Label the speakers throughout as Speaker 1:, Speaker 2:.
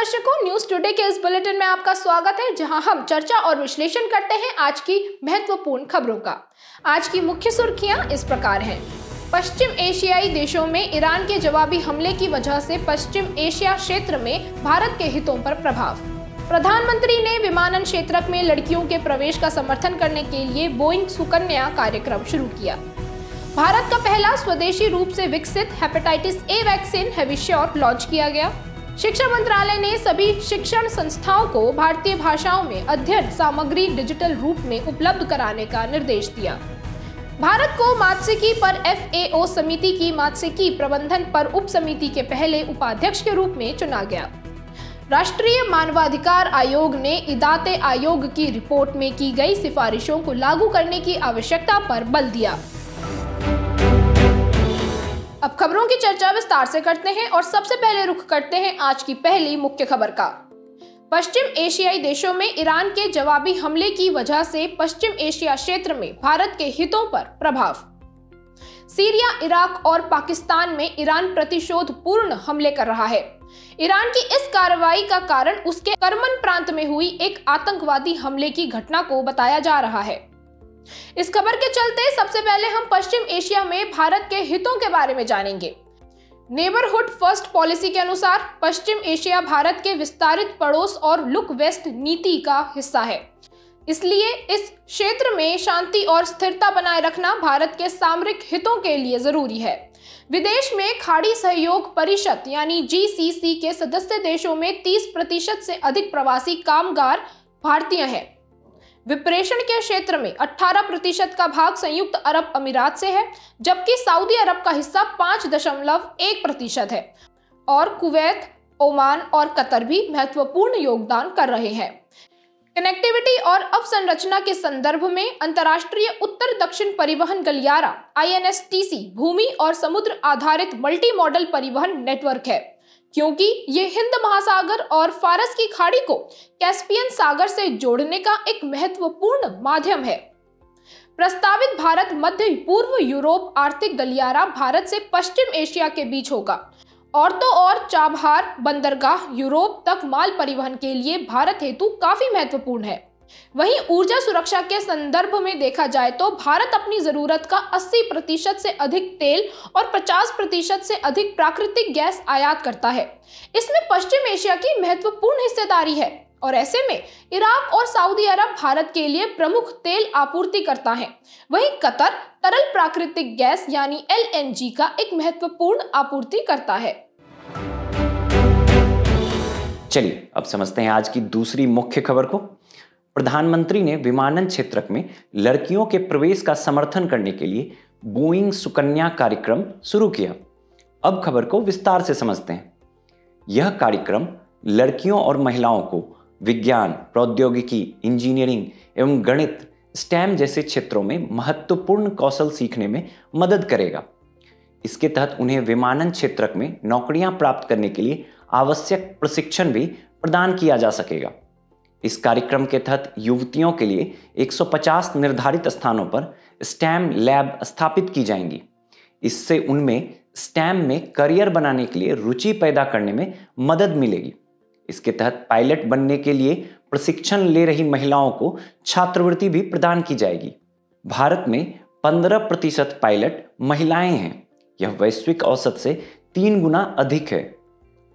Speaker 1: दर्शकों, news today के इस बुलेटिन में आपका स्वागत है, जहां हम चर्चा और विश्लेषण करते हैं आज की महत्वपूर्ण खबरों का। आज की मुख्य सुर्खियां इस प्रकार हैं। पश्चिम एशियाई देशों में ईरान के जवाबी हमले की वजह से पश्चिम एशिया क्षेत्र में भारत के हितों पर प्रभाव। प्रधानमंत्री ने विमानन क्षेत्र में लड़कियों के प्रवेश का समर्थन करने के लिए बोइंग सुकन्या कार्यक्रम शुरू किया। भारत का पहला स्वदेशी रूप से विकसित हेपेटाइटिस ए वैक्सीन हैविश्योर लॉन्च किया गया। शिक्षा मंत्रालय ने सभी शिक्षण संस्थाओं को भारतीय भाषाओं में अध्ययन सामग्री डिजिटल रूप में उपलब्ध कराने का निर्देश दिया। भारत को मात्स्यिकी पर FAO समिति की मात्स्यिकी प्रबंधन पर उप समिति के पहले उपाध्यक्ष के रूप में चुना गया। राष्ट्रीय मानवाधिकार आयोग ने इदाते आयोग की रिपोर्ट में की गई सिफारिशों को लागू करने की आवश्यकता पर बल दिया। अब खबरों की चर्चा विस्तार से करते हैं और सबसे पहले रुख करते हैं आज की पहली मुख्य खबर का। पश्चिम एशियाई देशों में ईरान के जवाबी हमले की वजह से पश्चिम एशिया क्षेत्र में भारत के हितों पर प्रभाव। सीरिया, इराक और पाकिस्तान में ईरान प्रतिशोध पूर्ण हमले कर रहा है। ईरान की इस कार्रवाई का कारण उसके करमन प्रांत में हुई एक आतंकवादी हमले की घटना को बताया जा रहा है। इस खबर के चलते सबसे पहले हम पश्चिम एशिया में भारत के हितों के बारे में जानेंगे। नेबरहुड फर्स्ट पॉलिसी के अनुसार पश्चिम एशिया भारत के विस्तारित पड़ोस और लुक वेस्ट नीति का हिस्सा है। इसलिए इस क्षेत्र में शांति और स्थिरता बनाए रखना भारत के सामरिक हितों के लिए जरूरी है। विदेश में खाड़ी सहयोग परिषद यानी GCC के सदस्य देशों में 30% से अधिक प्रवासी कामगार भारतीय हैं। विप्रेषण के क्षेत्र में 18% का भाग संयुक्त अरब अमीरात से है, जबकि सऊदी अरब का हिस्सा 5.1% है और कुवैत, ओमान और कतर भी महत्वपूर्ण योगदान कर रहे हैं। कनेक्टिविटी और अवसंरचना के संदर्भ में अंतर्राष्ट्रीय उत्तर दक्षिण परिवहन गलियारा INSTC भूमि और समुद्र आधारित मल्टी मॉडल परिवहन नेटवर्क है, क्योंकि ये हिंद महासागर और फारस की खाड़ी को कैस्पियन सागर से जोड़ने का एक महत्वपूर्ण माध्यम है। प्रस्तावित भारत मध्य पूर्व यूरोप आर्थिक गलियारा भारत से पश्चिम एशिया के बीच होगा और तो और चाबहार बंदरगाह यूरोप तक माल परिवहन के लिए भारत हेतु काफी महत्वपूर्ण है। वहीं ऊर्जा सुरक्षा के संदर्भ में देखा जाए तो भारत अपनी जरूरत का 80% से अधिक तेल और 50% से अधिक प्राकृतिक गैस आयात करता है। इसमें पश्चिम एशिया की महत्वपूर्ण हिस्सेदारी है और ऐसे में इराक और सऊदी अरब भारत के लिए प्रमुख तेल आपूर्तिकर्ता हैं। वहीं कतर तरल प्राकृतिक गैस यानी LNG का एक महत्वपूर्ण आपूर्तिकर्ता है।
Speaker 2: चलिए अब समझते हैं आज की दूसरी मुख्य खबर को। प्रधानमंत्री ने विमानन क्षेत्र में लड़कियों के प्रवेश का समर्थन करने के लिए बोइंग सुकन्या कार्यक्रम शुरू किया। अब खबर को विस्तार से समझते हैं। यह कार्यक्रम लड़कियों और महिलाओं को विज्ञान, प्रौद्योगिकी, इंजीनियरिंग एवं गणित, STEM जैसे क्षेत्रों में महत्वपूर्ण कौशल सीखने में मदद करेगा। इसके तहत उन्हें विमानन क्षेत्र में नौकरियां प्राप्त करने के लिए आवश्यक प्रशिक्षण भी प्रदान किया जा सकेगा। इस कार्यक्रम के तहत युवतियों के लिए 150 निर्धारित स्थानों पर STEM लैब स्थापित की जाएंगी। इससे उनमें STEM में करियर बनाने के लिए रुचि पैदा करने में मदद मिलेगी। इसके तहत पायलट बनने के लिए प्रशिक्षण ले रही महिलाओं को छात्रवृत्ति भी प्रदान की जाएगी। भारत में 15% पायलट महिलाएं हैं। यह वैश्विक औसत से 3 गुना अधिक है।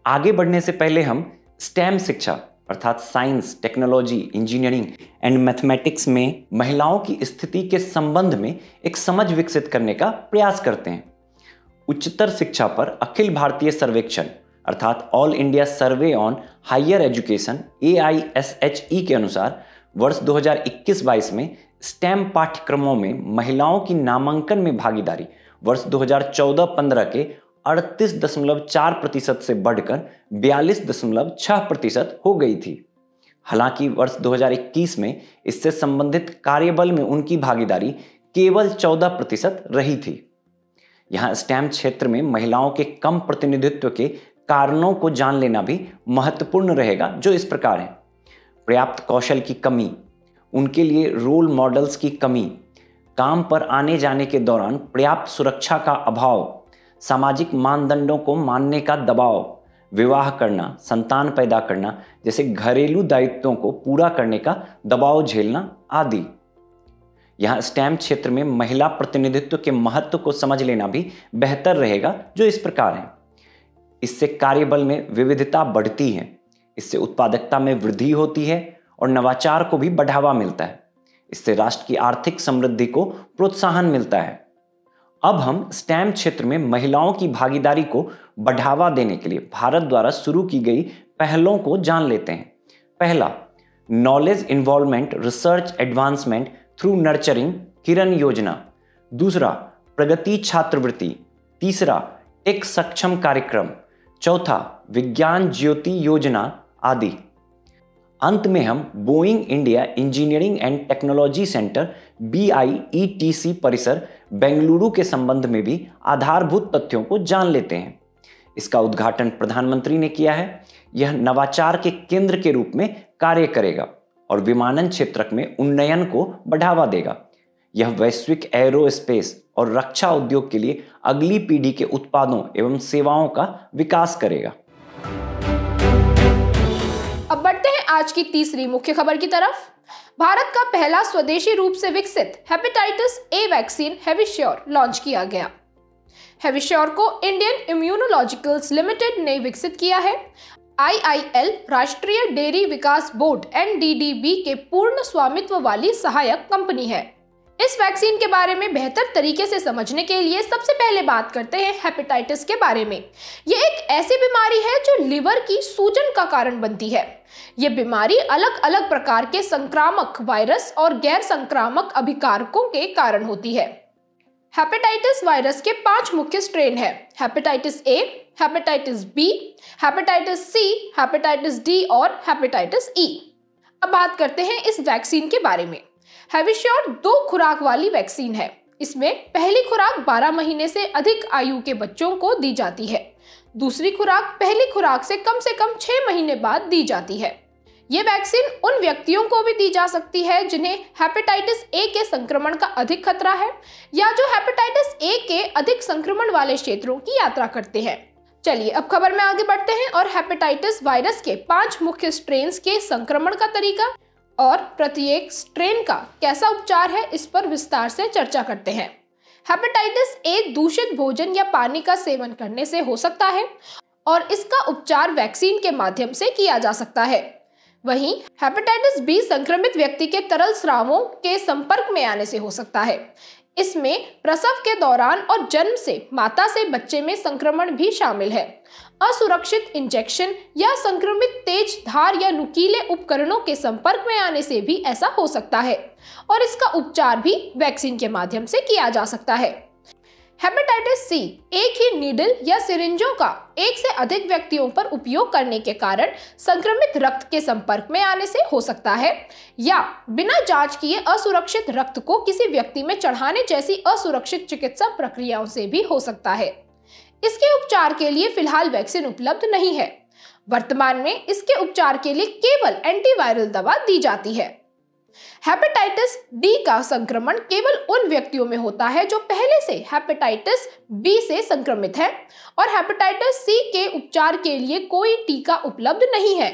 Speaker 2: आगे बढ़ने से पहले हम STEM शिक्षा अर्थात science, technology, engineering and mathematics में महिलाओं की स्थिति के संबंध में एक समझ विकसित करने का प्रयास करते हैं। उच्चतर शिक्षा पर अखिल भारतीय सर्वेक्षण अर्थात all India survey on higher education AISHE के अनुसार वर्ष 2021-22 में STEM पाठ्यक्रमों में महिलाओं की नामांकन में भागीदारी वर्ष 2014-15 के 38.4% से बढ़कर 42.6% हो गई थी। हालांकि वर्ष 2021 में इससे संबंधित कार्यबल में उनकी भागीदारी केवल 14% रही थी। यहाँ STEM क्षेत्र में महिलाओं के कम प्रतिनिधित्व के कारणों को जान लेना भी महत्वपूर्ण रहेगा, जो इस प्रकार हैं। पर्याप्त कौशल की कमी, उनके लिए रोल मॉडल्स की कमी, काम पर आने जाने के दौरान पर्याप्त सुरक्षा का अभाव, सामाजिक मानदंडों को मानने का दबाव, विवाह करना, संतान पैदा करना जैसे घरेलू दायित्वों को पूरा करने का दबाव झेलना आदि। यहाँ स्टेम क्षेत्र में महिला प्रतिनिधित्व के महत्व को समझ लेना भी बेहतर रहेगा, जो इस प्रकार है। इससे कार्यबल में विविधता बढ़ती है, इससे उत्पादकता में वृद्धि होती है और नवाचार को भी बढ़ावा मिलता है। इससे राष्ट्र की आर्थिक समृद्धि को प्रोत्साहन मिलता है। अब हम स्टेम क्षेत्र में महिलाओं की भागीदारी को बढ़ावा देने के लिए भारत द्वारा शुरू की गई पहलों को जान लेते हैं। पहला, knowledge involvement research advancement through nurturing Kiran योजना। दूसरा, प्रगति छात्रवृत्ति। तीसरा, एक सक्षम कार्यक्रम। चौथा, विज्ञान ज्योति योजना आदि। अंत में हम Boeing India engineering and technology centre BIETC परिसर बेंगलुरु के संबंध में भी आधारभूत तथ्यों को जान लेते हैं। इसका उद्घाटन प्रधानमंत्री ने किया है। यह नवाचार के केंद्र के रूप में कार्य करेगा और विमानन क्षेत्र में उन्नयन को बढ़ावा देगा। यह वैश्विक एरोस्पेस और रक्षा उद्योग के लिए अगली पीढ़ी के उत्पादों एवं सेवाओं का विकास करेगा।
Speaker 1: अब बढ़ते हैं आज की तीसरी मुख्य खबर की तरफ। भारत का पहला स्वदेशी रूप से विकसित हेपेटाइटिस ए वैक्सीन हेविश्योर लॉन्च किया गया। हेविश्योर को इंडियन इम्यूनोलॉजिकल्स लिमिटेड ने विकसित किया है। IIL राष्ट्रीय डेयरी विकास बोर्ड NDDB के पूर्ण स्वामित्व वाली सहायक कंपनी है। इस वैक्सीन के बारे में बेहतर तरीके से समझने के लिए सबसे पहले बात करते हैं हेपेटाइटिस के बारे में। ये एक ऐसी बीमारी है जो लिवर की सूजन का कारण बनती है। ये बीमारी अलग अलग प्रकार के संक्रामक वायरस और गैर संक्रामक अभिकारकों के कारण होती है। हेपेटाइटिस वायरस के 5 मुख्य स्ट्रेन हैं: hepatitis A, hepatitis B, hepatitis C, hepatitis D और हेपेटाइटिस E। अब बात करते हैं इस वैक्सीन के बारे में। हेविश्योर 2 खुराक वाली वैक्सीन है। इसमें पहली खुराक 12 महीने से अधिक आयु के बच्चों को दी जाती है। दूसरी खुराक पहली खुराक से कम 6 महीने बाद दी जाती है। ये वैक्सीन उन व्यक्तियों को भी दी जा सकती है जिन्हें हेपेटाइटिस A के संक्रमण का अधिक खतरा है या जो हेपेटाइटिस A के अधिक संक्रमण वाले क्षेत्रों की यात्रा करते हैं। चलिए अब खबर में आगे बढ़ते हैं और हेपेटाइटिस वायरस के 5 मुख्य स्ट्रेन्स के संक्रमण का तरीका और प्रत्येक स्ट्रेन का कैसा उपचार है इस पर विस्तार से चर्चा करते हैं। हेपेटाइटिस A दूषित भोजन या पानी का सेवन करने से हो सकता है और इसका उपचार वैक्सीन के माध्यम से किया जा सकता है। वहीं हेपेटाइटिस B संक्रमित व्यक्ति के तरल स्रावों के संपर्क में आने से हो सकता है। इसमें प्रसव के दौरान और जन्म से माता से बच्चे में संक्रमण भी शामिल है। असुरक्षित इंजेक्शन या संक्रमित तेज धार या नुकीले उपकरणों के संपर्क में आने से भी ऐसा हो सकता है और इसका उपचार भी वैक्सीन के माध्यम से किया जा सकता है। हेपेटाइटिस C एक ही नीडल या सिरिंजों का एक से अधिक व्यक्तियों पर उपयोग करने के कारण संक्रमित रक्त के संपर्क में आने से हो सकता है या बिना जांच किए असुरक्षित रक्त को किसी व्यक्ति में चढ़ाने जैसी असुरक्षित चिकित्सा प्रक्रियाओं से भी हो सकता है। इसके उपचार के लिए फिलहाल वैक्सीन उपलब्ध नहीं है। वर्तमान में इसके उपचार के लिए केवल एंटीवायरल दवा दी जाती है। हेपेटाइटिस D का संक्रमण केवल उन व्यक्तियों में होता है जो पहले से हेपेटाइटिस B से संक्रमित है और हेपेटाइटिस C के उपचार के लिए कोई टीका उपलब्ध नहीं है।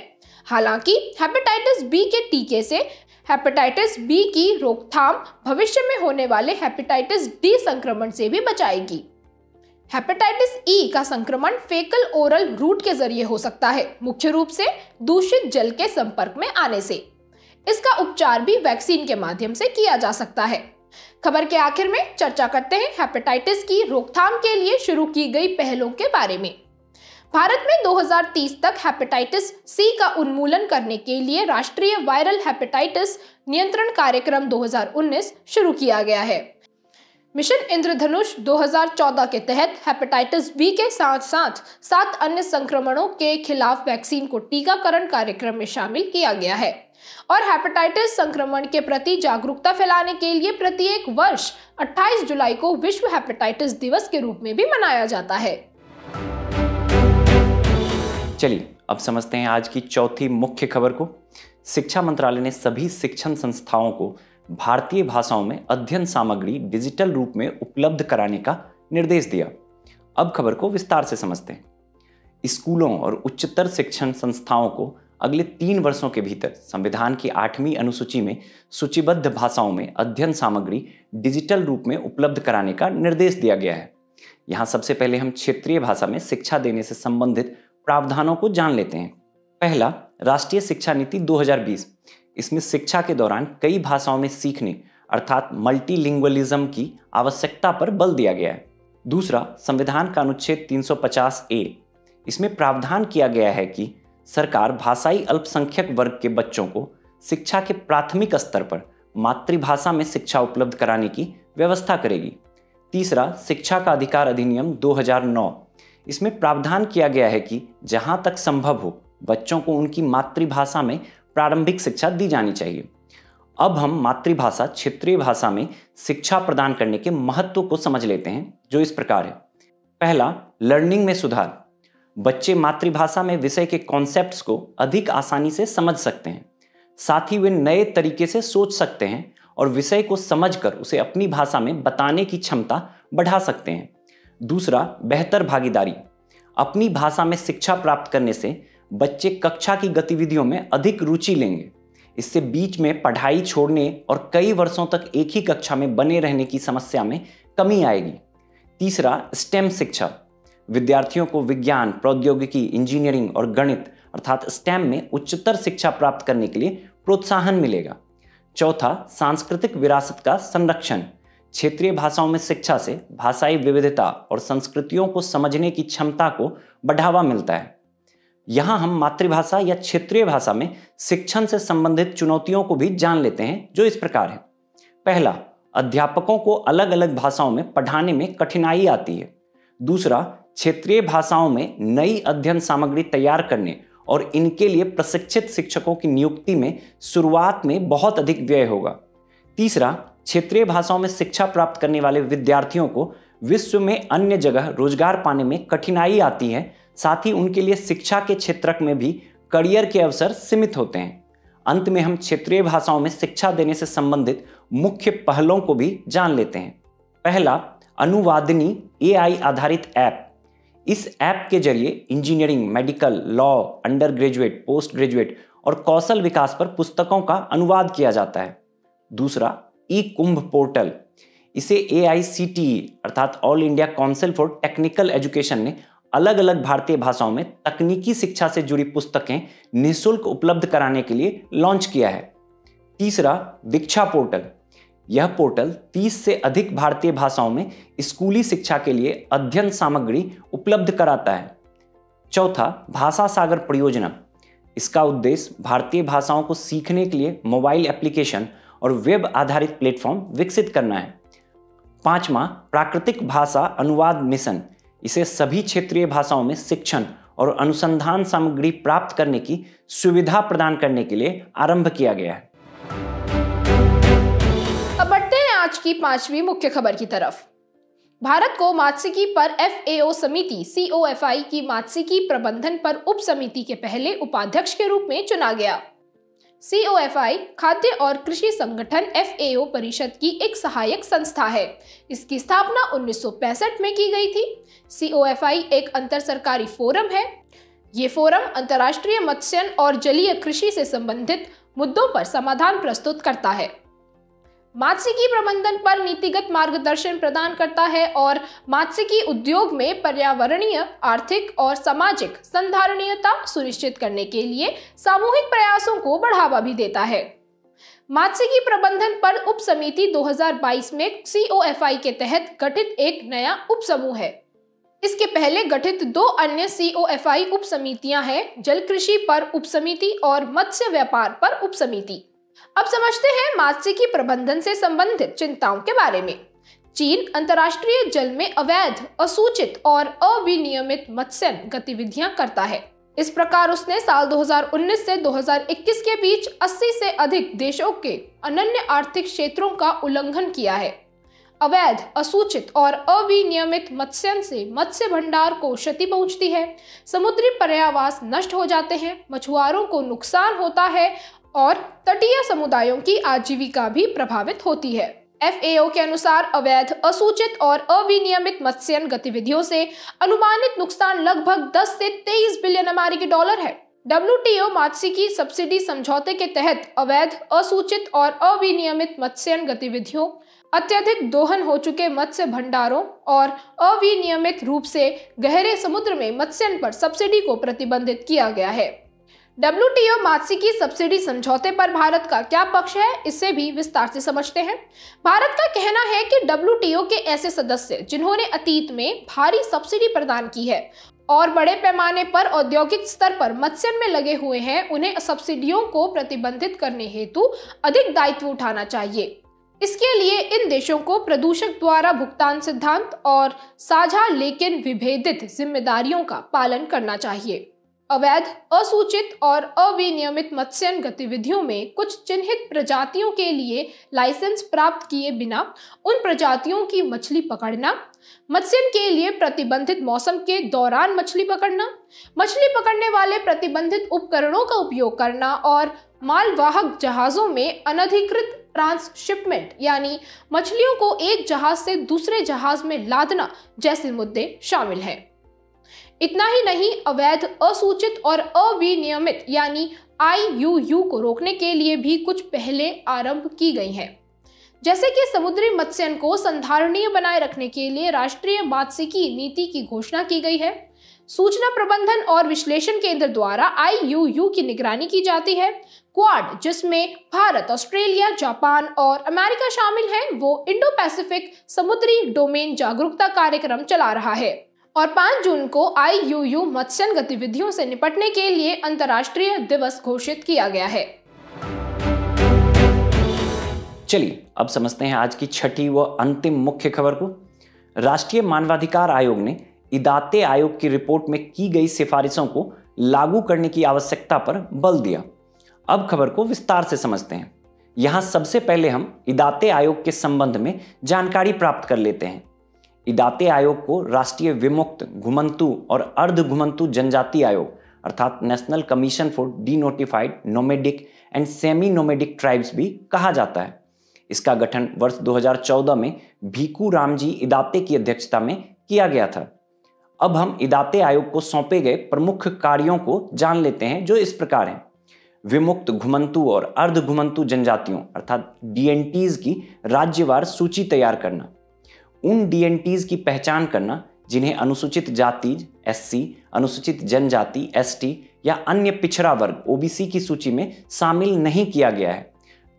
Speaker 1: हालांकि हेपेटाइटिस B के टीके से हेपेटाइटिस B की रोकथाम भविष्य में होने वाले हेपेटाइटिस D संक्रमण से भी बचाएगी। हेपेटाइटिस E का संक्रमण फेकल ओरल रूट के जरिए हो सकता है, मुख्य रूप से दूषित जल के संपर्क में आने से। इसका उपचार भी वैक्सीन के माध्यम से किया जा सकता है। खबर के आखिर में चर्चा करते हैं हेपेटाइटिस की रोकथाम के लिए शुरू की गई पहलों के बारे में। भारत में 2030 तक हेपेटाइटिस C का उन्मूलन करने के लिए राष्ट्रीय वायरल हेपेटाइटिस नियंत्रण कार्यक्रम 2019 शुरू किया गया है। मिशन इंद्रधनुष 2014 के तहत हेपेटाइटिस B के साथ साथ 7 अन्य संक्रमणों के खिलाफ वैक्सीन को टीकाकरण कार्यक्रम में शामिल किया गया है और हेपेटाइटिस संक्रमण के प्रति जागरूकता फैलाने के लिए प्रत्येक वर्ष 28 जुलाई को विश्व हेपेटाइटिस दिवस के रूप में भी मनाया जाता है।
Speaker 2: चलिए अब समझते हैं आज की चौथी मुख्य खबर को। शिक्षा मंत्रालय ने सभी शिक्षण संस्थाओं को भारतीय भाषाओं में अध्ययन सामग्री डिजिटल रूप में उपलब्ध कराने का निर्देश दिया। अब खबर को विस्तार से समझते हैं। स्कूलों और उच्चतर शिक्षण संस्थाओं को अगले 3 वर्षों के भीतर संविधान की 8वीं अनुसूची में सूचीबद्ध भाषाओं में अध्ययन सामग्री डिजिटल रूप में उपलब्ध कराने का निर्देश दिया गया है। यहाँ सबसे पहले हम क्षेत्रीय भाषा में शिक्षा देने से संबंधित प्रावधानों को जान लेते हैं। पहला, राष्ट्रीय शिक्षा नीति 2020। इसमें शिक्षा के दौरान कई भाषाओं में सीखने अर्थात मल्टीलिंगुअलिज्म की आवश्यकता पर बल दिया गया है। दूसरा, संविधान का अनुच्छेद 350A। इसमें प्रावधान किया गया है कि सरकार भाषाई अल्पसंख्यक वर्ग के बच्चों को शिक्षा के प्राथमिक स्तर पर मातृभाषा में शिक्षा उपलब्ध कराने की व्यवस्था करेगी। तीसरा, शिक्षा का अधिकार अधिनियम 2009। इसमें प्रावधान किया गया है कि जहां तक संभव हो बच्चों को उनकी मातृभाषा में प्रारंभिक शिक्षा दी जानी चाहिए। अब हम मातृभाषा क्षेत्रीय भाषा में शिक्षा प्रदान करने के महत्व को समझ लेते हैं, जो इस प्रकार है। पहला, लर्निंग में सुधार। बच्चे मातृभाषा में विषय के कॉन्सेप्ट्स को अधिक आसानी से समझ सकते हैं। साथ ही वे नए तरीके से सोच सकते हैं और विषय को समझकर उसे अपनी भाषा में बताने की क्षमता बढ़ा सकते हैं। दूसरा, बेहतर भागीदारी। अपनी भाषा में शिक्षा प्राप्त करने से बच्चे कक्षा की गतिविधियों में अधिक रुचि लेंगे। इससे बीच में पढ़ाई छोड़ने और कई वर्षों तक एक ही कक्षा में बने रहने की समस्या में कमी आएगी। तीसरा, स्टेम शिक्षा। विद्यार्थियों को विज्ञान, प्रौद्योगिकी, इंजीनियरिंग और गणित अर्थात स्टेम में उच्चतर शिक्षा प्राप्त करने के लिए प्रोत्साहन मिलेगा। चौथा, सांस्कृतिक विरासत का संरक्षण। क्षेत्रीय भाषाओं में शिक्षा से भाषाई विविधता और संस्कृतियों को समझने की क्षमता को बढ़ावा मिलता है। यहाँ हम मातृभाषा या क्षेत्रीय भाषा में शिक्षण से संबंधित चुनौतियों को भी जान लेते हैं, जो इस प्रकार है। पहला, अध्यापकों को अलग अलग भाषाओं में पढ़ाने में कठिनाई आती है। दूसरा, क्षेत्रीय भाषाओं में नई अध्ययन सामग्री तैयार करने और इनके लिए प्रशिक्षित शिक्षकों की नियुक्ति में शुरुआत में बहुत अधिक व्यय होगा। तीसरा, क्षेत्रीय भाषाओं में शिक्षा प्राप्त करने वाले विद्यार्थियों को विश्व में अन्य जगह रोजगार पाने में कठिनाई आती है। साथ ही उनके लिए शिक्षा के क्षेत्र में भी करियर के अवसर सीमित होते हैं। अंत में हम क्षेत्रीय भाषाओं में शिक्षा देने से संबंधित मुख्य पहलों को भी जान लेते हैं। पहला, अनुवादिनी AI आधारित ऐप। इस ऐप के जरिए engineering, medical, law, under graduate, post graduate और कौशल विकास पर पुस्तकों का अनुवाद किया जाता है। दूसरा, ई-कुंभ पोर्टल। इसे AICTE अर्थात all India council for technical education ने अलग अलग भारतीय भाषाओं में तकनीकी शिक्षा से जुड़ी पुस्तकें निःशुल्क उपलब्ध कराने के लिए लॉन्च किया है। तीसरा, दीक्षा पोर्टल। यह पोर्टल 30 से अधिक भारतीय भाषाओं में स्कूली शिक्षा के लिए अध्ययन सामग्री उपलब्ध कराता है। चौथा, भाषा सागर परियोजना। इसका उद्देश्य भारतीय भाषाओं को सीखने के लिए मोबाइल एप्लीकेशन और वेब आधारित प्लेटफॉर्म विकसित करना है। पांचवा, प्राकृतिक भाषा अनुवाद मिशन। इसे सभी क्षेत्रीय भाषाओं में शिक्षण और अनुसंधान सामग्री प्राप्त करने की सुविधा प्रदान करने के लिए आरंभ किया गया है।
Speaker 1: अब बढ़ते हैं आज की 5वीं मुख्य खबर की तरफ। भारत को मात्स्यिकी पर FAO समिति COFI की मात्स्यिकी प्रबंधन पर उप समिति के पहले उपाध्यक्ष के रूप में चुना गया। COFI खाद्य और कृषि संगठन FAO परिषद की एक सहायक संस्था है। इसकी स्थापना 1965 में की गई थी। COFI एक अंतर सरकारी फोरम है। ये फोरम अंतर्राष्ट्रीय मत्स्य और जलीय कृषि से संबंधित मुद्दों पर समाधान प्रस्तुत करता है, मात्स्यिकी प्रबंधन पर नीतिगत मार्गदर्शन प्रदान करता है और मात्स्यिकी उद्योग में पर्यावरणीय, आर्थिक और सामाजिक संधारणीयता सुनिश्चित करने के लिए सामूहिक प्रयासों को बढ़ावा भी देता है। मात्स्यिकी प्रबंधन पर उप समिति 2022 में COFI के तहत गठित एक नया उप समूह है। इसके पहले गठित 2 अन्य COFI उप समितियां हैं, जल कृषि पर उप समिति और मत्स्य व्यापार पर उप समिति। अब समझते हैं मात्स्यिकी प्रबंधन से संबंधित चिंताओं के बारे में। चीन अंतर्राष्ट्रीय जल में अवैध, असूचित और अविनियमित मत्स्य गतिविधियां करता है। इस प्रकार उसने साल 2019 से 2021 के बीच 80 से अधिक देशों के अनन्य आर्थिक क्षेत्रों का उल्लंघन किया है। अवैध, असूचित और अविनियमित मत्स्य से मत्स्य भंडार को क्षति पहुंचती है, समुद्री पर्यावास नष्ट हो जाते हैं, मछुआरों को नुकसान होता है और तटीय समुदायों की आजीविका भी प्रभावित होती है। FAO के अनुसार अवैध, असूचित और अविनियमित मत्स्यन गतिविधियों से अनुमानित नुकसान लगभग 10 से 23 बिलियन अमेरिकी डॉलर है। WTO मात्स्यिकी सब्सिडी समझौते के तहत अवैध, असूचित और अविनियमित मत्स्यन गतिविधियों, अत्यधिक दोहन हो चुके मत्स्य भंडारों और अविनियमित रूप से गहरे समुद्र में मत्स्यन पर सब्सिडी को प्रतिबंधित किया गया है। WTO मात्स्यिकी सब्सिडी समझौते पर भारत का क्या पक्ष है, इसे भी विस्तार से समझते हैं। भारत का कहना है कि WTO के ऐसे सदस्य जिन्होंने अतीत में भारी सब्सिडी प्रदान की है और बड़े पैमाने पर औद्योगिक स्तर पर मत्स्यन में लगे हुए हैं, उन्हें सब्सिडियों को प्रतिबंधित करने हेतु अधिक दायित्व उठाना चाहिए। इसके लिए इन देशों को प्रदूषक द्वारा भुगतान सिद्धांत और साझा लेकिन विभेदित जिम्मेदारियों का पालन करना चाहिए। अवैध, असूचित और अविनियमित मत्स्यन गतिविधियों में कुछ चिन्हित प्रजातियों के लिए लाइसेंस प्राप्त किए बिना उन प्रजातियों की मछली पकड़ना, मत्स्यन के लिए प्रतिबंधित मौसम के दौरान मछली पकड़ना, मछली पकड़ने वाले प्रतिबंधित उपकरणों का उपयोग करना और मालवाहक जहाजों में अनधिकृत ट्रांसशिपमेंट यानी मछलियों को एक जहाज से दूसरे जहाज में लादना जैसे मुद्दे शामिल हैं। इतना ही नहीं, अवैध, असूचित और अविनियमित यानी IUU को रोकने के लिए भी कुछ पहले आरंभ की गई हैं। जैसे कि समुद्री मत्स्यन को संधारणीय बनाए रखने के लिए राष्ट्रीय मात्स्यिकी नीति की घोषणा की गई है। सूचना प्रबंधन और विश्लेषण केंद्र द्वारा IUU की निगरानी की जाती है। क्वाड, जिसमें भारत, ऑस्ट्रेलिया, जापान और अमेरिका शामिल हैं, वो इंडो पैसिफिक समुद्री डोमेन जागरूकता कार्यक्रम चला रहा है और 5 जून को IUU मत्स्यन गतिविधियों से निपटने के लिए अंतर्राष्ट्रीय दिवस घोषित किया गया है।
Speaker 2: चलिए अब समझते हैं आज की छठी व अंतिम मुख्य खबर को। राष्ट्रीय मानवाधिकार आयोग ने इदाते आयोग की रिपोर्ट में की गई सिफारिशों को लागू करने की आवश्यकता पर बल दिया। अब खबर को विस्तार से समझते हैं। यहां सबसे पहले हम इदाते आयोग के संबंध में जानकारी प्राप्त कर लेते हैं। इदाते आयोग को राष्ट्रीय विमुक्त, घुमंतु और अर्ध घुमंतु जनजाति आयोग अर्थात national commission for denotified nomadic and semi nomadic tribes भी कहा जाता है। इसका गठन वर्ष 2014 में भीखू रामजी इदाते की अध्यक्षता में किया गया था। अब हम इदाते आयोग को सौंपे गए प्रमुख कार्यों को जान लेते हैं, जो इस प्रकार हैं। विमुक्त, घुमंतु और अर्ध घुमंतु जनजातियों अर्थात DNTs की राज्यवार सूची तैयार करना, उन DNTs की पहचान करना जिन्हें अनुसूचित जाति SC, अनुसूचित जनजाति ST या अन्य पिछड़ा वर्ग OBC की सूची में शामिल नहीं किया गया है,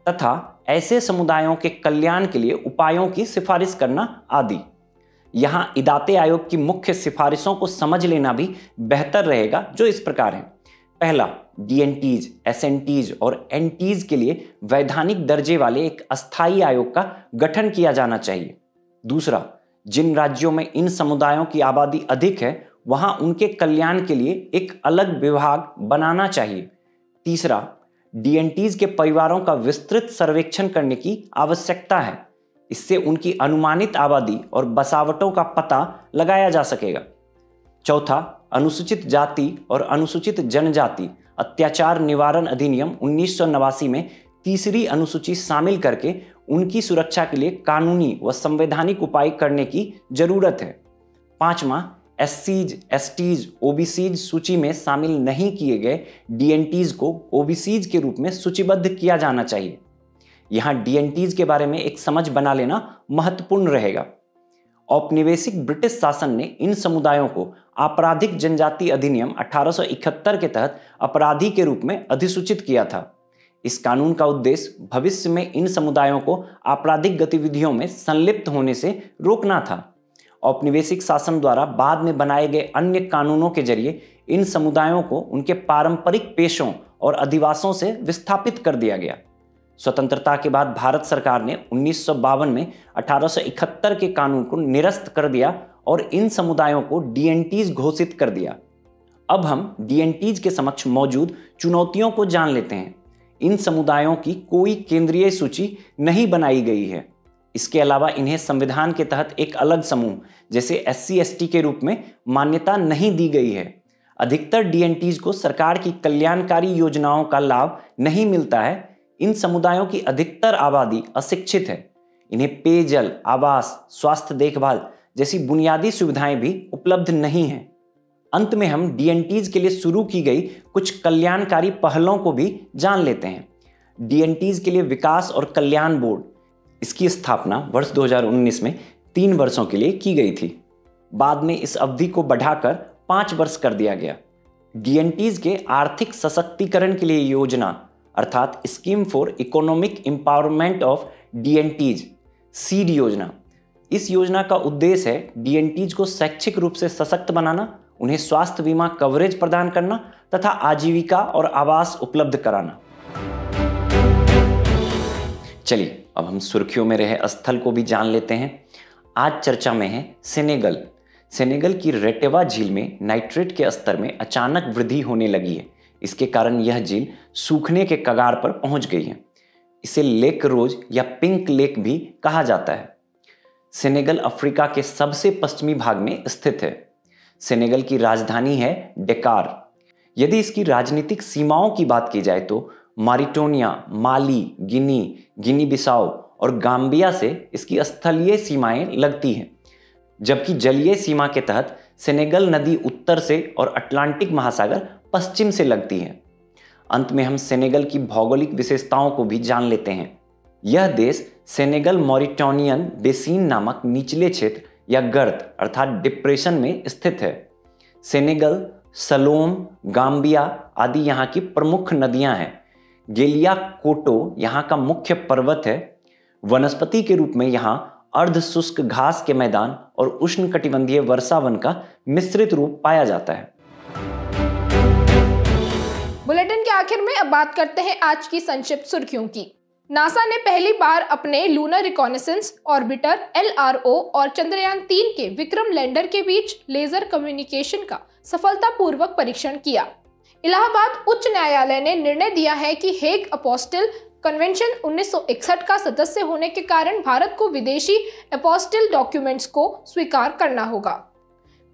Speaker 2: तथा ऐसे समुदायों के कल्याण के लिए उपायों की सिफारिश करना आदि। यहां इदाते आयोग की मुख्य सिफारिशों को समझ लेना भी बेहतर रहेगा, जो इस प्रकार है। पहला, DNTs, SNTs और NTs के लिए वैधानिक दर्जे वाले एक अस्थायी आयोग का गठन किया जाना चाहिए। दूसरा, जिन राज्यों में इन समुदायों की आबादी अधिक है वहां उनके कल्याण के लिए एक अलग विभाग बनाना चाहिए। तीसरा, DNTs के परिवारों का विस्तृत सर्वेक्षण करने की आवश्यकता है। इससे उनकी अनुमानित आबादी और बसावटों का पता लगाया जा सकेगा। चौथा, अनुसूचित जाति और अनुसूचित जनजाति अत्याचार निवारण अधिनियम 1989 में तीसरी अनुसूची शामिल करके उनकी सुरक्षा के लिए कानूनी व संवैधानिक उपाय करने की जरूरत है। पांचवा, SCs, STs, OBCs सूची में शामिल नहीं किए गए DNTs को OBCs के रूप में सूचीबद्ध किया जाना चाहिए। यहां DNTs के बारे में एक समझ बना लेना महत्वपूर्ण रहेगा। औपनिवेशिक ब्रिटिश शासन ने इन समुदायों को आपराधिक जनजाति अधिनियम 1871 के तहत अपराधी के रूप में अधिसूचित किया था। इस कानून का उद्देश्य भविष्य में इन समुदायों को आपराधिक गतिविधियों में संलिप्त होने से रोकना था। औपनिवेशिक शासन द्वारा बाद में बनाए गए अन्य कानूनों के जरिए इन समुदायों को उनके पारंपरिक पेशों और अधिवासों से विस्थापित कर दिया गया। स्वतंत्रता के बाद भारत सरकार ने 1952 में 1871 के कानून को निरस्त कर दिया और इन समुदायों को DNTs घोषित कर दिया। अब हम DNTs के समक्ष मौजूद चुनौतियों को जान लेते हैं। इन समुदायों की कोई केंद्रीय सूची नहीं बनाई गई है। इसके अलावा इन्हें संविधान के तहत एक अलग समूह जैसे SC ST के रूप में मान्यता नहीं दी गई है। अधिकतर DNTs को सरकार की कल्याणकारी योजनाओं का लाभ नहीं मिलता है। इन समुदायों की अधिकतर आबादी अशिक्षित है। इन्हें पेयजल, आवास, स्वास्थ्य देखभाल जैसी बुनियादी सुविधाएं भी उपलब्ध नहीं हैं। अंत में हम डीएनटीज के लिए शुरू की गई कुछ कल्याणकारी पहलों को भी जान लेते हैं। डीएनटीज के लिए विकास और कल्याण बोर्ड, इसकी स्थापना वर्ष 2019 में 3 वर्षों के लिए की गई थी। बाद में इस अवधि को बढ़ाकर 5 वर्ष कर दिया गया। डीएनटीज के आर्थिक सशक्तिकरण के लिए योजना अर्थात scheme for economic empowerment of DNTs, seed योजना। इस योजना का उद्देश्य है डीएनटीज को शैक्षिक रूप से सशक्त बनाना, उन्हें स्वास्थ्य बीमा कवरेज प्रदान करना तथा आजीविका और आवास उपलब्ध कराना। चलिए अब हम सुर्खियों में रहे स्थल को भी जान लेते हैं। आज चर्चा में है सेनेगल। सेनेगल की रेटेवा झील में नाइट्रेट के स्तर में अचानक वृद्धि होने लगी है। इसके कारण यह झील सूखने के कगार पर पहुंच गई है। इसे लेक रोज या पिंक लेक भी कहा जाता है। सेनेगल अफ्रीका के सबसे पश्चिमी भाग में स्थित है। सेनेगल की राजधानी है डकार। यदि इसकी राजनीतिक सीमाओं की बात की जाए तो मारिटोनिया, माली, गिनी बिसाओ और गाम्बिया से इसकी स्थलीय सीमाएं लगती हैं, जबकि जलीय सीमा के तहत सेनेगल नदी उत्तर से और अटलांटिक महासागर पश्चिम से लगती है। अंत में हम सेनेगल की भौगोलिक विशेषताओं को भी जान लेते हैं। यह देश सेनेगल मॉरिटोनियन बेसिन नामक निचले क्षेत्र या गर्त अर्थात डिप्रेशन में स्थित है। सेनेगल, सलोम, गाम्बिया आदि यहाँ की प्रमुख नदियां हैं। गेलिया कोटो यहाँ का मुख्य पर्वत है। वनस्पति के रूप में यहाँ अर्ध शुष्क घास के मैदान और उष्णकटिबंधीय वर्षा वन का मिश्रित रूप पाया जाता है।
Speaker 1: बुलेटिन के आखिर में अब बात करते हैं आज की संक्षिप्त सुर्खियों की। नासा ने पहली बार अपने लूनर रिकॉनेसेंस ऑर्बिटर LRO और चंद्रयान 3 के विक्रम लैंडर के बीच लेजर कम्युनिकेशन का सफलतापूर्वक परीक्षण किया। इलाहाबाद उच्च न्यायालय ने निर्णय दिया है कि हेग अपोस्टिल कन्वेंशन 1961 का सदस्य होने के कारण भारत को विदेशी अपोस्टिल डॉक्यूमेंट्स को स्वीकार करना होगा।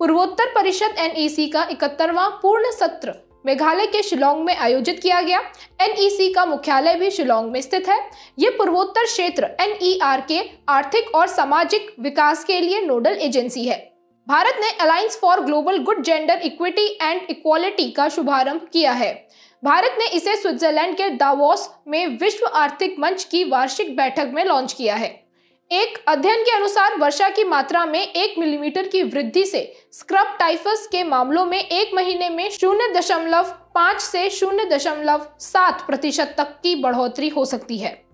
Speaker 1: पूर्वोत्तर परिषद NEC का 71वां पूर्ण सत्र मेघालय के शिलोंग में आयोजित किया गया। NEC का मुख्यालय भी शिलोंग में स्थित है। ये पूर्वोत्तर क्षेत्र NER के आर्थिक और सामाजिक विकास के लिए नोडल एजेंसी है। भारत ने alliance for global good gender equity and equality का शुभारंभ किया है। भारत ने इसे स्विट्जरलैंड के दावोस में विश्व आर्थिक मंच की वार्षिक बैठक में लॉन्च किया है। एक अध्ययन के अनुसार वर्षा की मात्रा में 1 मिलीमीटर की वृद्धि से स्क्रब टाइफस के मामलों में 1 महीने में 0.5 से 0.7% तक की बढ़ोतरी हो सकती है।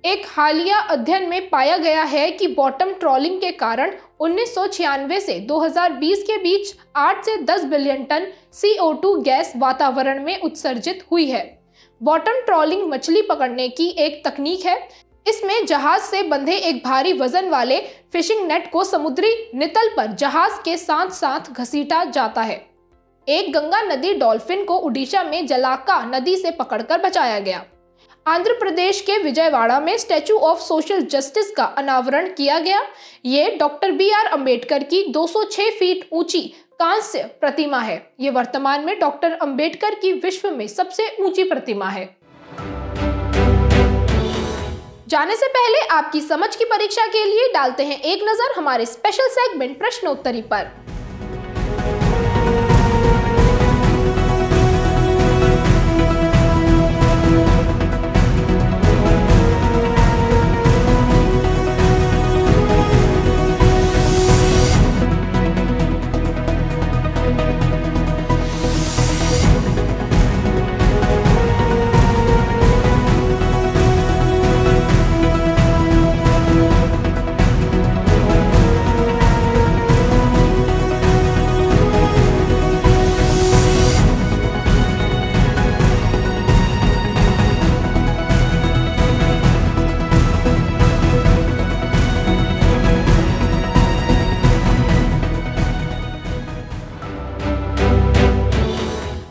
Speaker 1: एक हालिया अध्ययन में पाया गया है कि बॉटम ट्रॉलिंग के कारण 1996 से 2020 के बीच 8 से 10 बिलियन टन CO2 गैस वातावरण में उत्सर्जित हुई है। बॉटम ट्रॉलिंग मछली पकड़ने की एक तकनीक है। इसमें जहाज से बंधे एक भारी वजन वाले फिशिंग नेट को समुद्री नितल पर जहाज के साथ साथ घसीटा जाता है। एक गंगा नदी डॉल्फिन को उड़ीसा में जलाका नदी से पकड़कर बचाया गया। आंध्र प्रदेश के विजयवाड़ा में स्टैचू ऑफ सोशल जस्टिस का अनावरण किया गया। ये डॉक्टर BR अम्बेडकर की 206 फीट ऊंची कांस्य प्रतिमा है। ये वर्तमान में डॉक्टर अम्बेडकर की विश्व में सबसे ऊंची प्रतिमा है। जाने से पहले आपकी समझ की परीक्षा के लिए डालते हैं एक नजर हमारे स्पेशल सेगमेंट प्रश्नोत्तरी पर।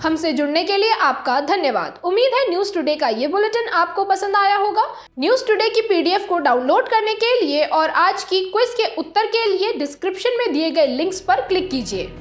Speaker 1: हमसे जुड़ने के लिए आपका धन्यवाद। उम्मीद है न्यूज टुडे का ये बुलेटिन आपको पसंद आया होगा। न्यूज टुडे की PDF को डाउनलोड करने के लिए और आज की क्विज के उत्तर के लिए डिस्क्रिप्शन में दिए गए लिंक्स पर क्लिक कीजिए।